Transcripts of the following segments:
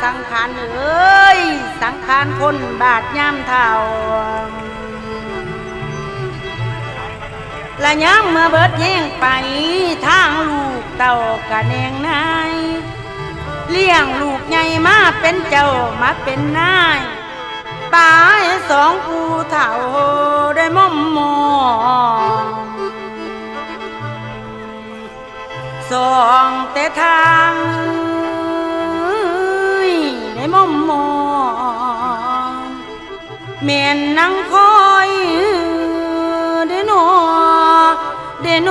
สังขารเอ้ยสังขารคนบาดย่ำเท่าและย้ำเมื่อเบิดแย่งไปทางลูกเต่ากะแนงนายเลี้ยงลูกใหญ่มาเป็นเจ้ามาเป็นนายตายสองผู้เท่าได้ม่อมมองสองแต่ทางได้ม่อมมองเมียนนั่งคอยเดโนเดโน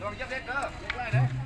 ลองยับเล็กเด้อเล็กไรเด้อ